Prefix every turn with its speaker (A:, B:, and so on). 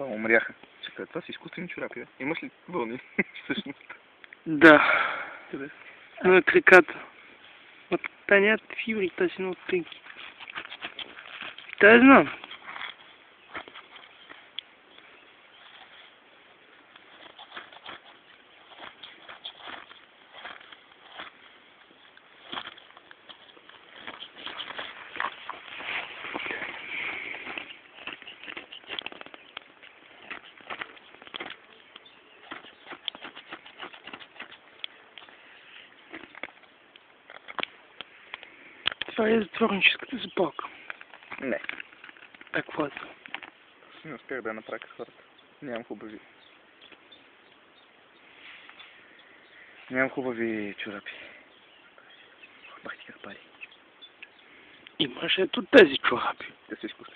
A: умряха. Чакай, това са изкуствени чорапи, бе. Имаш ли вълни? Всъщност.
B: Да.
A: Къде?
B: На краката. Ма та нямат фибри, тази са много тънки. Та знам. Това е затворническата запалка.
A: Не.
B: А какво е?
A: Не успях да я направя като хората. Нямам хубави. Нямам хубави чорапи. Бах ти как пари.
B: Имаш ето тези чорапи.
A: Те са изкуствени.